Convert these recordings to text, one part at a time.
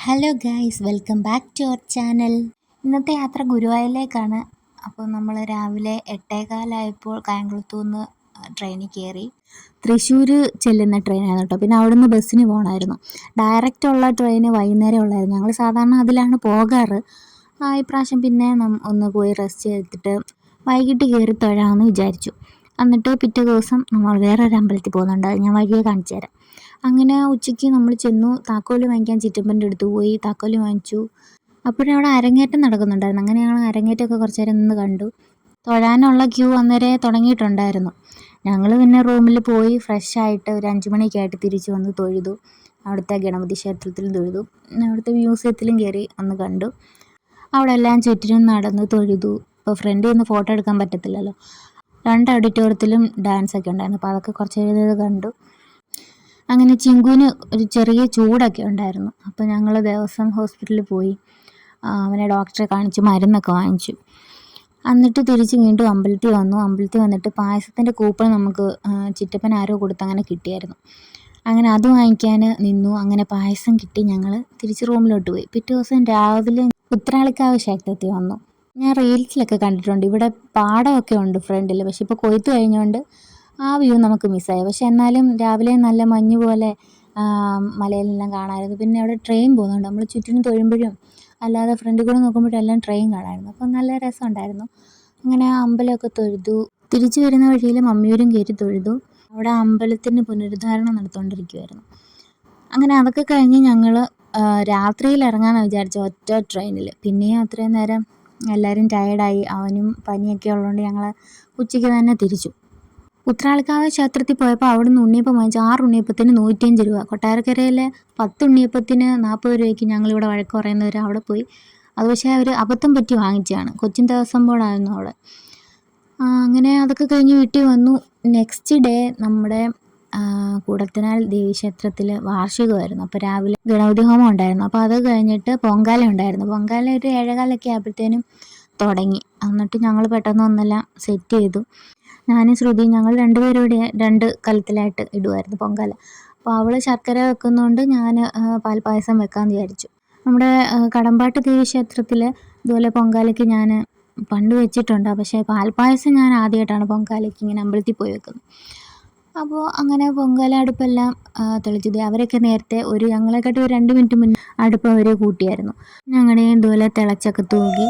Hello guys, welcome back to our channel. ഇന്നത്തെ യാത്ര ഗുരുവായൂരിലേക്കാണ്. അപ്പോൾ നമ്മൾ രാവിലെ 8:15 കായംകുളത്തു നിന്ന് ട്രെയിനിൽ കയറി. തൃശ്ശൂർ ചെല്ലുന്ന ട്രെയിനായിരുന്നു കേട്ടോ. പിന്നെ അവിടെ നിന്ന് ബസ്സിന് പോകണമായിരുന്നു. ഡയറക്റ്റ് ഉള്ള ട്രെയിന് വൈകുന്നേരം ഉള്ളായിരുന്നു. ഞങ്ങൾ സാധാരണ അതിലാണ് പോകാറ്. ഇപ്രാവശ്യം പിന്നെ ഒന്ന് പോയി റെസ്റ്റ് ചെയ്തിട്ട് വൈകിട്ട് കയറി തൊഴാമെന്ന് വിചാരിച്ചു. എന്നിട്ട് പിറ്റേ ദിവസം നമ്മൾ വേറൊരു അമ്പലത്തിൽ പോകുന്നുണ്ട്. ഞാൻ വഴിയെ കാണിച്ചു തരാം. അങ്ങനെ ഉച്ചയ്ക്ക് നമ്മൾ ചെന്നു. താക്കോൽ വാങ്ങിക്കാൻ ചിറ്റപ്പൻ്റെ അടുത്ത് പോയി താക്കോൽ വാങ്ങിച്ചു. അപ്പോഴവിടെ അരങ്ങേറ്റം നടക്കുന്നുണ്ടായിരുന്നു. അങ്ങനെ ഞങ്ങൾ അരങ്ങേറ്റമൊക്കെ കുറച്ച് നേരം നിന്ന് കണ്ടു. തൊഴാനുള്ള ക്യൂ അന്നേരം തുടങ്ങിയിട്ടുണ്ടായിരുന്നു. ഞങ്ങൾ പിന്നെ റൂമിൽ പോയി ഫ്രഷായിട്ട് ഒരു 5 മണിയൊക്കെ ആയിട്ട് തിരിച്ച് വന്ന് തൊഴുതു. അവിടുത്തെ ഗണപതി ക്ഷേത്രത്തിൽ തൊഴുതു. അവിടുത്തെ മ്യൂസിയത്തിലും കയറി ഒന്ന് കണ്ടു. അവിടെ എല്ലാം ചുറ്റിനും നടന്ന് തൊഴുതു. ഇപ്പോൾ ഫ്രണ്ടിൽ നിന്ന് ഫോട്ടോ എടുക്കാൻ പറ്റത്തില്ലല്ലോ. 2 ഓഡിറ്റോറിയത്തിലും ഡാൻസൊക്കെ ഉണ്ടായിരുന്നു. അപ്പോൾ അതൊക്കെ കുറച്ച് നേരം കണ്ടു. അങ്ങനെ ചിങ്കുവിന് ഒരു ചെറിയ ചൂടൊക്കെ ഉണ്ടായിരുന്നു. അപ്പോൾ ഞങ്ങൾ ദേവസ്വം ഹോസ്പിറ്റലിൽ പോയി അവനെ ഡോക്ടറെ കാണിച്ച് മരുന്നൊക്കെ വാങ്ങിച്ചു. എന്നിട്ട് തിരിച്ച് വീണ്ടും അമ്പലത്തിൽ വന്നു. അമ്പലത്തിൽ വന്നിട്ട് പായസത്തിൻ്റെ കൂപ്പൺ നമുക്ക് ചിറ്റപ്പൻ ആരോ കൊടുത്ത് അങ്ങനെ കിട്ടിയായിരുന്നു. അങ്ങനെ അത് വാങ്ങിക്കാൻ നിന്നു. അങ്ങനെ പായസം കിട്ടി. ഞങ്ങൾ തിരിച്ച് റൂമിലോട്ട് പോയി. പിറ്റേ ദിവസം രാവിലെ ഉത്രാളിക്കാവ് ക്ഷേത്രത്തിൽ വന്നു. ഞാൻ റീൽസിലൊക്കെ കണ്ടിട്ടുണ്ട്. ഇവിടെ പാടമൊക്കെ ഉണ്ട് ഫ്രണ്ടിൽ. പക്ഷെ ഇപ്പോൾ കൊയ്ത്ത് കഴിഞ്ഞുകൊണ്ട് ആ വ്യൂ നമുക്ക് മിസ്സായി. പക്ഷെ എന്നാലും രാവിലെ നല്ല മഞ്ഞ് പോലെ മലയിലെല്ലാം കാണാമായിരുന്നു. പിന്നെ അവിടെ ട്രെയിൻ പോകുന്നുണ്ട്. നമ്മൾ ചുറ്റിനും തൊഴുമ്പോഴും അല്ലാതെ ഫ്രണ്ടിൽ കൂടെ നോക്കുമ്പോഴും എല്ലാം ട്രെയിൻ കാണാമായിരുന്നു. അപ്പം നല്ല രസമുണ്ടായിരുന്നു. അങ്ങനെ ആ അമ്പലമൊക്കെ തൊഴുതു. തിരിച്ചു വരുന്ന വഴിയിൽ മമ്മിയൂരും കയറി തൊഴുതു. അവിടെ അമ്പലത്തിന് പുനരുദ്ധാരണം നടത്തുകൊണ്ടിരിക്കുമായിരുന്നു. അങ്ങനെ അതൊക്കെ കഴിഞ്ഞ് ഞങ്ങൾ രാത്രിയിൽ ഇറങ്ങാമെന്ന് വിചാരിച്ചു ഒറ്റ ട്രെയിനിൽ. പിന്നെയും അത്രയും നേരം എല്ലാവരും ടയേർഡായി. അവനും പനിയൊക്കെ ഉള്ളതുകൊണ്ട് ഞങ്ങൾ ഉച്ചയ്ക്ക് തന്നെ തിരിച്ചു. ഉത്രാളിക്കാവ് ക്ഷേത്രത്തിൽ പോയപ്പോൾ അവിടെ നിന്ന് ഉണ്ണിയപ്പം വാങ്ങിച്ചു. 6 ഉണ്ണിയപ്പത്തിന് 105 രൂപ. കൊട്ടാരക്കരയിലെ 10 ഉണ്ണിയപ്പത്തിന് 40 രൂപയ്ക്ക് ഞങ്ങളിവിടെ വഴക്ക് പറയുന്നവർ അവിടെ പോയി. അത് പക്ഷേ അവർ അബദ്ധം പറ്റി വാങ്ങിച്ചതാണ്. കൊച്ചിൻ ദേവസ്വം ബോർഡായിരുന്നു അവിടെ. അങ്ങനെ അതൊക്കെ കഴിഞ്ഞ് വീട്ടിൽ വന്നു. നെക്സ്റ്റ് ഡേ നമ്മുടെ കൂടത്തിനാൽ ദേവീക്ഷേത്രത്തിൽ വാർഷികമായിരുന്നു. അപ്പോൾ രാവിലെ ഗണപതി ഹോമം ഉണ്ടായിരുന്നു. അപ്പോൾ അത് കഴിഞ്ഞിട്ട് പൊങ്കാല ഉണ്ടായിരുന്നു. പൊങ്കാല ഒരു 7:15 ആയപ്പോഴത്തേനും തുടങ്ങി. എന്നിട്ട് ഞങ്ങൾ പെട്ടെന്ന് ഒന്നെല്ലാം സെറ്റ് ചെയ്തു. ഞാനും ശ്രുതി ഞങ്ങൾ 2 പേരും കൂടി 2 കലത്തിലായിട്ട് ഇടുമായിരുന്നു പൊങ്കാല. അപ്പോൾ അവൾ ശർക്കര വെക്കുന്നതുകൊണ്ട് ഞാൻ പാൽപ്പായസം വെക്കാമെന്ന് വിചാരിച്ചു. നമ്മുടെ കടമ്പാട്ട് ദേവീക്ഷേത്രത്തിൽ ഇതുപോലെ പൊങ്കാലയ്ക്ക് ഞാൻ പണ്ട് വെച്ചിട്ടുണ്ട്. പക്ഷേ പാൽപ്പായസം ഞാൻ ആദ്യമായിട്ടാണ് പൊങ്കാലയ്ക്ക് ഇങ്ങനെ അമ്പലത്തിൽ പോയി വെക്കുന്നത്. അപ്പോൾ അങ്ങനെ പൊങ്കാല അടുപ്പെല്ലാം തെളിച്ചു. അവരൊക്കെ നേരത്തെ ഞങ്ങളെക്കാട്ടി ഒരു 2 മിനിറ്റ് മുന്നേ അടുപ്പ് അവർ കൂട്ടിയായിരുന്നു. ഞങ്ങളുടെയും ഇതുപോലെ തിളച്ചൊക്കെ തൂകി.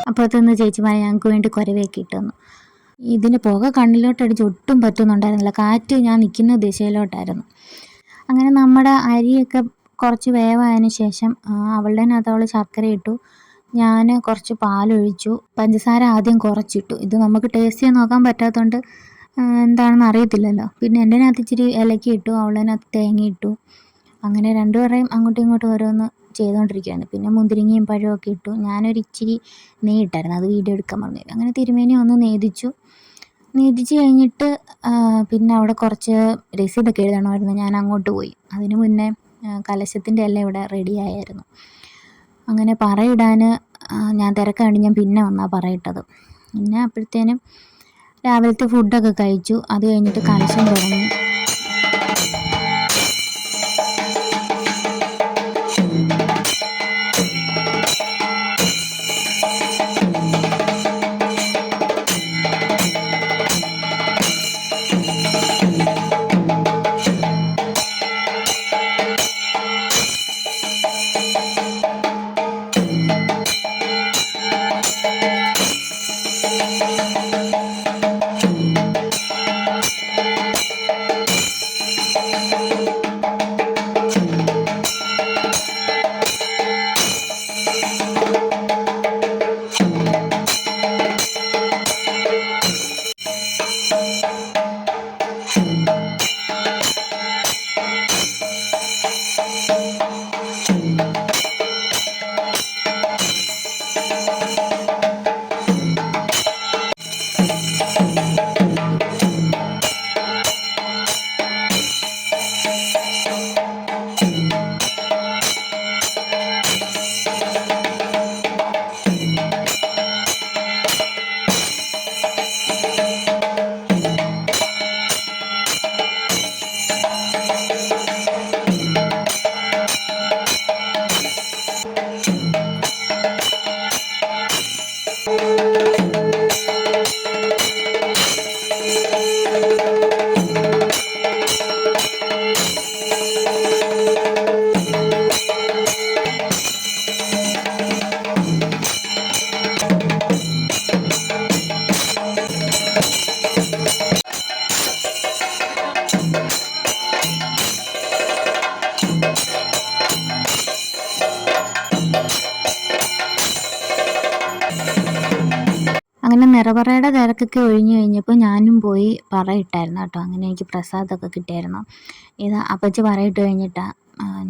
അപ്പുറത്തുനിന്ന് ചേച്ചിമാരെ ഞങ്ങൾക്ക് വേണ്ടി കുരവയൊക്കെ ഇട്ട് തന്നു. ഇതിന് പുക കണ്ണിലോട്ടടിച്ച് ഒട്ടും പറ്റുന്നുണ്ടായിരുന്നില്ല. കാറ്റ് ഞാൻ നിൽക്കുന്ന ദിശയിലോട്ടായിരുന്നു. അങ്ങനെ നമ്മുടെ അരിയൊക്കെ കുറച്ച് വേവായതിന് ശേഷം അവളുടെ അതിനകത്ത് അവൾ ശർക്കര ഇട്ടു. ഞാൻ കുറച്ച് പാലൊഴിച്ചു. പഞ്ചസാര ആദ്യം കുറച്ചിട്ടു. ഇത് നമുക്ക് ടേസ്റ്റ് ചെയ്ത് നോക്കാൻ പറ്റാത്തതുകൊണ്ട് എന്താണെന്ന് അറിയത്തില്ലല്ലോ. പിന്നെ എൻ്റെ അതിനകത്ത് ഇച്ചിരി ഇലക്കി ഇട്ടു. അവളതിനകത്ത് തേങ്ങ ഇട്ടു. അങ്ങനെ രണ്ടുപേരെയും അങ്ങോട്ടും ഇങ്ങോട്ടും ഓരോന്ന് ചെയ്തുകൊണ്ടിരിക്കുകയാണ്. പിന്നെ മുന്തിരിങ്ങയും പഴമൊക്കെ ഇട്ടു. ഞാനൊരു ഇച്ചിരി നെയ്യ് ഇട്ടായിരുന്നു. അത് വീഡിയോ എടുക്കാൻ പറഞ്ഞു. അങ്ങനെ തിരുമേനി ഒന്ന് നേദിച്ചു കഴിഞ്ഞിട്ട് പിന്നെ അവിടെ കുറച്ച് രസീതൊക്കെ എഴുതണമായിരുന്നു. ഞാൻ അങ്ങോട്ട് പോയി. അതിന് മുന്നേ കലശത്തിൻ്റെ എല്ലാം ഇവിടെ റെഡിയായിരുന്നു. അങ്ങനെ പറയിടാൻ ഞാൻ തിരക്കാണ്ട് ഞാൻ പിന്നെ വന്നാണ് പറയിട്ടത്. പിന്നെ അപ്പോഴത്തേനും രാവിലത്തെ ഫുഡൊക്കെ കഴിച്ചു. അത് കഴിഞ്ഞിട്ട് കലശം തുടങ്ങി. അങ്ങനെ നിറപറയുടെ തിരക്കൊക്കെ ഒഴിഞ്ഞു കഴിഞ്ഞപ്പോൾ ഞാനും പോയി പറയിട്ടായിരുന്നു കേട്ടോ. അങ്ങനെ എനിക്ക് പ്രസാദമൊക്കെ കിട്ടിയായിരുന്നു. ഇത് അപ്പച്ചി പറയിട്ട് കഴിഞ്ഞിട്ടാണ്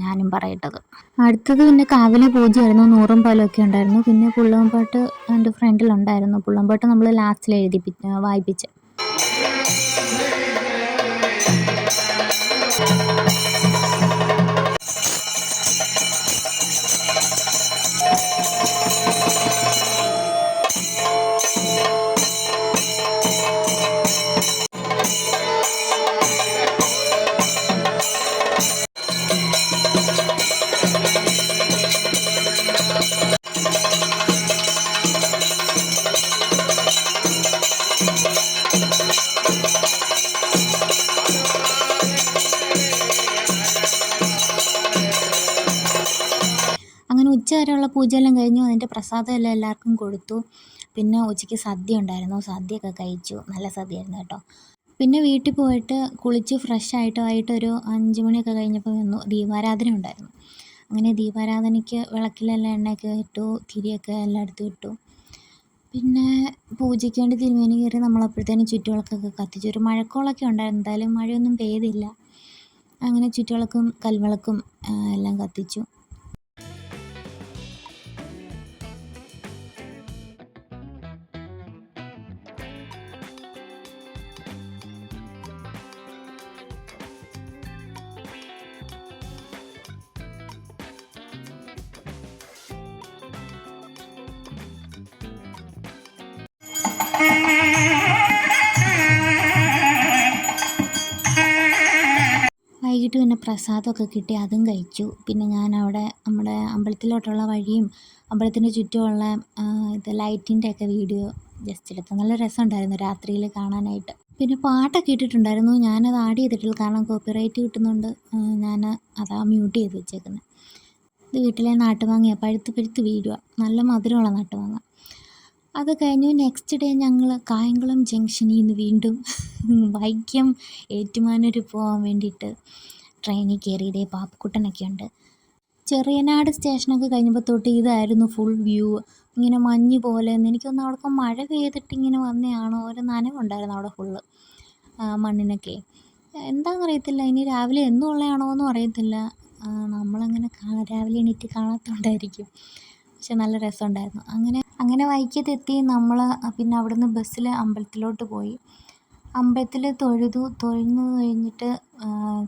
ഞാനും പറയിട്ടത്. അടുത്തത് പിന്നെ കാവിലെ പൂജയായിരുന്നു. 100 പാലൊക്കെ ഉണ്ടായിരുന്നു. പിന്നെ പുള്ളംപാട്ട് എൻ്റെ ഫ്രണ്ടിലുണ്ടായിരുന്നു. പുള്ളംപാട്ട് നമ്മൾ ലാസ്റ്റിൽ വായിപ്പിച്ച്. അങ്ങനെ ഉച്ച വരെയുള്ള പൂജയെല്ലാം കഴിഞ്ഞു. അതിൻ്റെ പ്രസാദം എല്ലാം എല്ലാവർക്കും കൊടുത്തു. പിന്നെ ഉച്ചയ്ക്ക് സദ്യ ഉണ്ടായിരുന്നു. സദ്യയൊക്കെ കഴിച്ചു. നല്ല സദ്യയായിരുന്നു കേട്ടോ. പിന്നെ വീട്ടിൽ പോയിട്ട് കുളിച്ച് ഫ്രഷായിട്ട് വൈകിട്ടൊരു 5 മണിയൊക്കെ കഴിഞ്ഞപ്പോൾ വന്നു. ദീപാരാധന ഉണ്ടായിരുന്നു. അങ്ങനെ ദീപാരാധനയ്ക്ക് വിളക്കിലെല്ലാം എണ്ണയൊക്കെ ഇട്ടു. തിരിയൊക്കെ എല്ലായിടത്തും ഇട്ടു. പിന്നെ പൂജയ്ക്ക് വേണ്ടി തിരുമേനി കയറി. നമ്മളപ്പോഴത്തേനും ചുറ്റുവിളക്കൊക്കെ കത്തിച്ചു. ഒരു മഴക്കോളൊക്കെ ഉണ്ടായിരുന്നു. എന്തായാലും മഴയൊന്നും പെയ്തില്ല. അങ്ങനെ ചുറ്റുവിളക്കും കൽവിളക്കും എല്ലാം കത്തിച്ചു. വൈകിട്ട് പിന്നെ പ്രസാദമൊക്കെ കിട്ടി. അതും കഴിച്ചു. പിന്നെ ഞാനവിടെ നമ്മുടെ അമ്പലത്തിലോട്ടുള്ള വഴിയും അമ്പലത്തിൻ്റെ ചുറ്റുമുള്ള ലൈറ്റിൻ്റെയൊക്കെ വീഡിയോ ജസ്റ്റ് എടുത്തു. നല്ല രസമുണ്ടായിരുന്നു രാത്രിയിൽ കാണാനായിട്ട്. പിന്നെ പാട്ടൊക്കെ ഇട്ടിട്ടുണ്ടായിരുന്നു. ഞാനത് ആഡ് ചെയ്തിട്ടില്ല. കാരണം കോപ്പിറൈറ്റ് കിട്ടുന്നുണ്ട്. ഞാൻ അതാ മ്യൂട്ട് ചെയ്ത് വെച്ചേക്കുന്നത്. ഇത് വീട്ടിലെ നാട്ടുമാങ്ങയാണ്. പഴുത്ത് വീഴുക. നല്ല മധുരമുള്ള നാട്ടുമാങ്ങ. അത് കഴിഞ്ഞു. നെക്സ്റ്റ് ഡേ ഞങ്ങൾ കായംകുളം ജംഗ്ഷനിൽ നിന്ന് വീണ്ടും വൈക്കം ഏറ്റുമാനൂർ പോകാൻ വേണ്ടിയിട്ട് ട്രെയിനിൽ കയറി. ഇതേ പാപ്പക്കുട്ടനൊക്കെ ഉണ്ട്. ചെറിയനാട് സ്റ്റേഷനൊക്കെ കഴിഞ്ഞപ്പോൾ തൊട്ട് ഇതായിരുന്നു ഫുൾ വ്യൂ. ഇങ്ങനെ മഞ്ഞ് പോലെ. എനിക്കൊന്ന് അവിടെ മഴ പെയ്തിട്ട് ഇങ്ങനെ വന്നതാണോ, ഒരു നനവുണ്ടായിരുന്നു അവിടെ ഫുള്ള് മണ്ണിനൊക്കെ. എന്താണെന്നറിയത്തില്ല. ഇനി രാവിലെ എന്നും ഉള്ളതാണോ എന്നും അറിയത്തില്ല. നമ്മളങ്ങനെ രാവിലെ എണീറ്റ് കാണാത്തതുകൊണ്ടായിരിക്കും. പക്ഷെ നല്ല രസമുണ്ടായിരുന്നു. അങ്ങനെ വൈക്കത്തെത്തി. നമ്മൾ പിന്നെ അവിടുന്ന് ബസ്സിൽ അമ്പലത്തിലോട്ട് പോയി. അമ്പലത്തിൽ തൊഴുതു കഴിഞ്ഞിട്ട്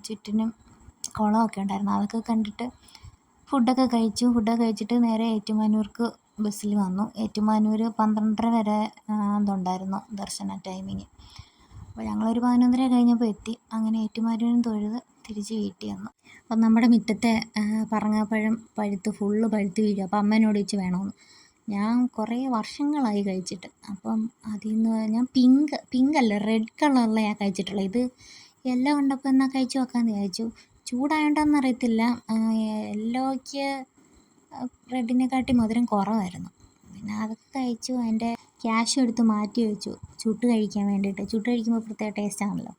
ചുറ്റിനും കുളമൊക്കെ ഉണ്ടായിരുന്നു. അതൊക്കെ കണ്ടിട്ട് ഫുഡൊക്കെ കഴിച്ചിട്ട് നേരെ ഏറ്റുമാനൂർക്ക് ബസ്സിൽ വന്നു. ഏറ്റുമാനൂർ 12:30 വരെ ഇതുണ്ടായിരുന്നു ദർശന ടൈമിങ്. അപ്പോൾ ഞങ്ങളൊരു 11:30 കഴിഞ്ഞപ്പോൾ എത്തി. അങ്ങനെ ഏറ്റുമാനൂരും തൊഴുത് തിരിച്ച് വീട്ടിൽ വന്നു. അപ്പം നമ്മുടെ മുറ്റത്തെ പറങ്ങാപ്പഴം ഫുള്ള് പഴുത്ത് വീഴും. അപ്പം അമ്മേനോട് ചോദിച്ചു വേണമെന്ന്. ഞാൻ കുറേ വർഷങ്ങളായി കഴിച്ചിട്ട്. അപ്പം അതിൽ നിന്ന് ഞാൻ പിങ്കല്ല റെഡ് കളറിലാണ് കഴിച്ചിട്ടുള്ളത്. ഇത് യെല്ലോ കണ്ടപ്പോൾ എന്നാൽ കഴിച്ച് നോക്കാമെന്ന് വിചാരിച്ചു. ചൂടായോണ്ടാണെന്ന് അറിയത്തില്ല. യെല്ലോയ്ക്ക് റെഡിനെക്കാട്ടി മധുരം കുറവായിരുന്നു. പിന്നെ അതൊക്കെ കഴിച്ചു. അതിൻ്റെ ക്യാഷും എടുത്ത് മാറ്റി വെച്ചു ചുട്ട് കഴിക്കാൻ വേണ്ടിയിട്ട്. ചുട്ട് കഴിക്കുമ്പോൾ പ്രത്യേക ടേസ്റ്റാണല്ലോ.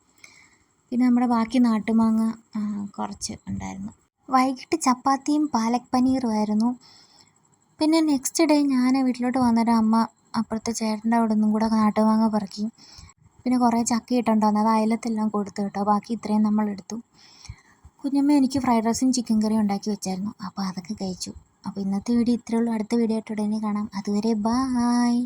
പിന്നെ നമ്മുടെ ബാക്കി നാട്ടുമാങ്ങ കുറച്ച് ഉണ്ടായിരുന്നു. വൈകിട്ട് ചപ്പാത്തിയും പാലക് പനീറും ആയിരുന്നു. പിന്നെ നെക്സ്റ്റ് ഡേ ഞാൻ വീട്ടിലോട്ട് വന്നേരം അമ്മ അപ്പുറത്തെ ചേട്ടൻ്റെ അവിടെ നിന്നും കൂടെ നാട്ടുമാങ്ങ പറക്കി. പിന്നെ കുറേ ചക്ക ഇട്ടുണ്ടായിരുന്നു. അത് അയലത്തെല്ലാം കൊടുത്തു കേട്ടോ. ബാക്കി ഇത്രയും നമ്മളെടുത്തു. കുഞ്ഞമ്മ എനിക്ക് ഫ്രൈഡ് റൈസും ചിക്കൻ കറിയും ഉണ്ടാക്കി വെച്ചായിരുന്നു. അപ്പോൾ അതൊക്കെ കഴിച്ചു. അപ്പോൾ ഇന്നത്തെ വീഡിയോ ഇത്രയേ ഉള്ളൂ. അടുത്ത വീഡിയോ ആയിട്ട് ഉടനെ കാണാം. അതുവരെ ബായ്.